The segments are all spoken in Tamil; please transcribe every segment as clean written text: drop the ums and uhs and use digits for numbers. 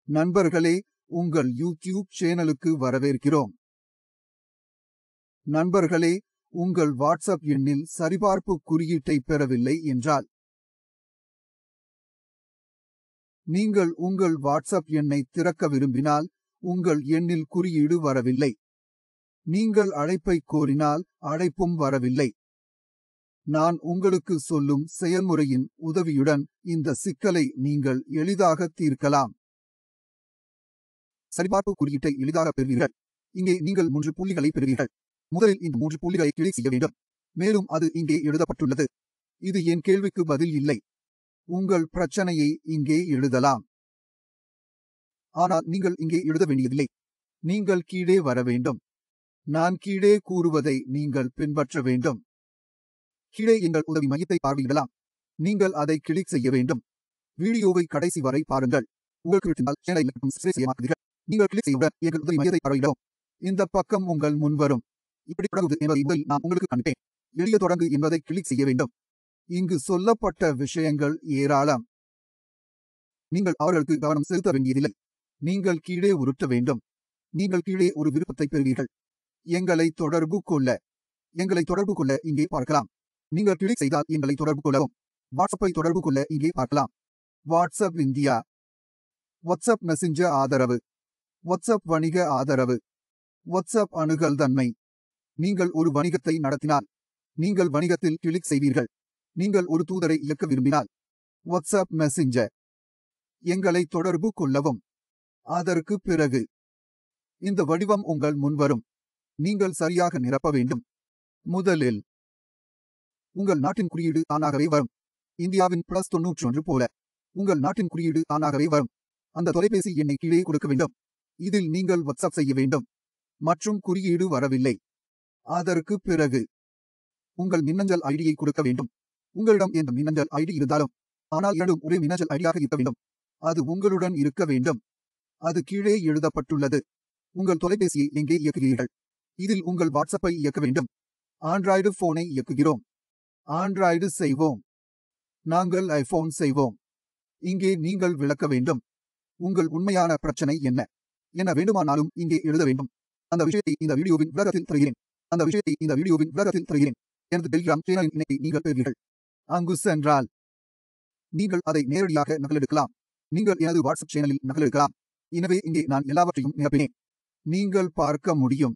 நண்பர்களே, உங்கள் யூடியூப் சேனலுக்கு வரவேற்கிறோம். நண்பர்களே, உங்கள் வாட்ஸ்அப் எண்ணில் சரிபார்ப்பு குறியீட்டை பெறவில்லை என்றால், நீங்கள் உங்கள் வாட்ஸ்அப் எண்ணை திறக்க விரும்பினால் உங்கள் எண்ணில் குறியீடு வரவில்லை. நீங்கள் அழைப்பை கோரினால் அழைப்பும் வரவில்லை. நான் உங்களுக்கு சொல்லும் செயல்முறையின் உதவியுடன் இந்த சிக்கலை நீங்கள் எளிதாக தீர்க்கலாம். சரிபார்ப்பு குறியீட்டை எளிதாக பெறுவீர்கள். இங்கே நீங்கள் 3 புள்ளிகளை பெறுவீர்கள். முதலில் இந்த 3 புள்ளிகளை கிளிக் செய்ய வேண்டும். மேலும் அது இங்கே எழுதப்பட்டுள்ளது. இது என் கேள்விக்கு பதில் இல்லை. உங்கள் பிரச்சனையை இங்கே எழுதலாம். ஆனால் நீங்கள் இங்கே எழுத வேண்டியதில்லை. நீங்கள் கீழே வர வேண்டும். நான் கீழே கூறுவதை நீங்கள் பின்பற்ற வேண்டும். கீழே எங்கள் உதவி மையத்தை பார்வையிடலாம். நீங்கள் அதை கிளிக் செய்ய வேண்டும். வீடியோவை கடைசி வரை பாருங்கள். உங்களுக்கு பிடித்தால் சேனலை சப்ஸ்கிரைப் செய்ய மறக்காதீர்கள். நீங்கள் கிளிக் செய்யவுடன் எங்கள் உதவி மையத்தை பார்வையிடவும். இந்த பக்கம் உங்கள் முன் வரும். இப்படி தொடங்குவது என்பதை முதலில் நான் உங்களுக்கு காண்பிப்பேன். எளிய தொடங்கு என்பதை கிளிக் செய்ய வேண்டும். இங்கு சொல்லப்பட்ட விஷயங்கள் ஏராளம். நீங்கள் அவர்களுக்கு கவனம் செலுத்த வேண்டியதில்லை. நீங்கள் கீழே உருட்ட வேண்டும். நீங்கள் கீழே ஒரு விருப்பத்தை பெறுவீர்கள். எங்களை தொடர்பு கொள்ள இங்கே பார்க்கலாம். நீங்கள் கிளிக் செய்தால் எங்களை தொடர்பு கொள்ளவும். வாட்ஸ்அப்பை தொடர்பு கொள்ள இங்கே பார்க்கலாம். வாட்ஸ்அப் இந்தியா, வாட்ஸ்அப் மெசஞ்சர் ஆதரவு, வாட்ஸ்அப் வணிக ஆதரவு, வாட்ஸ்அப் அணுகல் தன்மை. நீங்கள் ஒரு வணிகத்தை நடத்தினால் நீங்கள் வணிகத்தில் கிளிக் செய்வீர்கள். நீங்கள் ஒரு தூதரை இயக்க விரும்பினால் வாட்ஸ்அப் மெசஞ்சர். எங்களை தொடர்பு கொள்ளவும். அதற்கு பிறகு இந்த வடிவம் உங்கள் முன்வரும். நீங்கள் சரியாக நிரப்ப வேண்டும். முதலில் உங்கள் நாட்டின் குறியீடு தானாகவே வரும். இந்தியாவின் +91 போல உங்கள் நாட்டின் குறியீடு தானாகவே வரும். அந்த தொலைபேசி எண்ணை கீழே கொடுக்க வேண்டும். இதில் நீங்கள் வாட்ஸ்அப் செய்ய வேண்டும். மற்றும் குறியீடு வரவில்லை. அதற்கு பிறகு உங்கள் மின்னஞ்சல் ஐடியை கொடுக்க வேண்டும். உங்களிடம் எந்த மின்னஞ்சல் ஐடி இருந்தாலும், ஆனால் இரண்டும் ஒரே மின்னஞ்சல் ஐடியாக இருக்க வேண்டும். அது உங்களுடன் இருக்க வேண்டும். அது கீழே எழுதப்பட்டுள்ளது. உங்கள் தொலைபேசியை எங்கே இயக்குகிறீர்கள்? இதில் உங்கள் வாட்ஸ்அப்பை இயக்க வேண்டும். ஆண்ட்ராய்டு போனை இயக்குகிறோம். ஆண்ட்ராய்டு செய்வோம். நாங்கள் ஐபோன் செய்வோம். இங்கே நீங்கள் விளக்க வேண்டும். உங்கள் உண்மையான பிரச்சனை என்ன என வேண்டுமானாலும் இங்கே எழுத வேண்டும். அந்த விஷயத்தை இந்த வீடியோவின் விளக்கத்தில் தருகிறேன். எனது டெலிகிராம் சேனலின் இணைப்பை நீங்கள் பெறுவீர்கள். அங்கு சென்றால் நீங்கள் அதை நேரடியாக நகலெடுக்கலாம். நீங்கள் எனது வாட்ஸ்அப் சேனலில் நகலெடுக்கலாம். எனவே இங்கே நான் எல்லாவற்றையும் நிரப்பினேன். நீங்கள் பார்க்க முடியும்.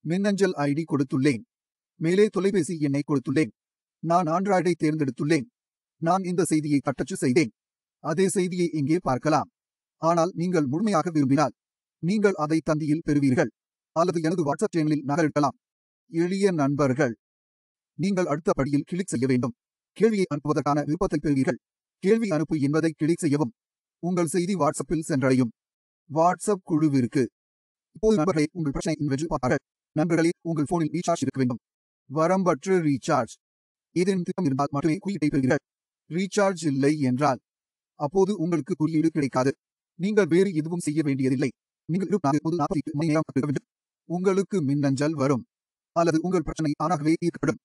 மின்னஞ்சல் ஐடி கொடுத்துள்ளேன். மேலே தொலைபேசி எண்ணை கொடுத்துள்ளேன். நான் ஆண்ட்ராய்டை தேர்ந்தெடுத்துள்ளேன். நான் இந்த செய்தியை தட்டச்சு செய்தேன். அதே செய்தியை இங்கே பார்க்கலாம். ஆனால் நீங்கள் முழுமையாக விரும்பினால் நீங்கள் அதை தந்தியில் பெறுவீர்கள். அல்லது எனது வாட்ஸ்அப் சேனலில் நகலெடுக்கலாம். எளிய நண்பர்கள், நீங்கள் அடுத்த படியில் கிளிக் செய்ய வேண்டும். கேள்வியை அனுப்புவதற்கான விருப்பத்தை பெறுவீர்கள். கேள்வி அனுப்பு என்பதை கிளிக் செய்யவும். உங்கள் செய்தி வாட்ஸ்அப்பில் சென்றடையும். வாட்ஸ்அப் குழுவிற்கு. இப்போது நண்பர்களே, உங்கள் பிரச்சனை என்று பார்ப்பார்கள். நண்பர்களே, உங்கள் போனில் ரீசார்ஜ் இருக்க வேண்டும். வரம்பற்ற ரீசார்ஜ். ஏதேனும் திட்டம் இருந்தால் மட்டுமே குறியீட்டை பெறுவீர்கள். ரீசார்ஜ் இல்லை என்றால் அப்போது உங்களுக்கு குறியீடு கிடைக்காது. நீங்கள் வேறு எதுவும் செய்ய வேண்டியதில்லை. நீங்கள் 24 மணி நேரம் காத்திருக்க வேண்டும். உங்களுக்கு மின்னஞ்சல் வரும். அல்லது உங்கள் பிரச்சனை தானாகவே தீர்க்கப்படும்.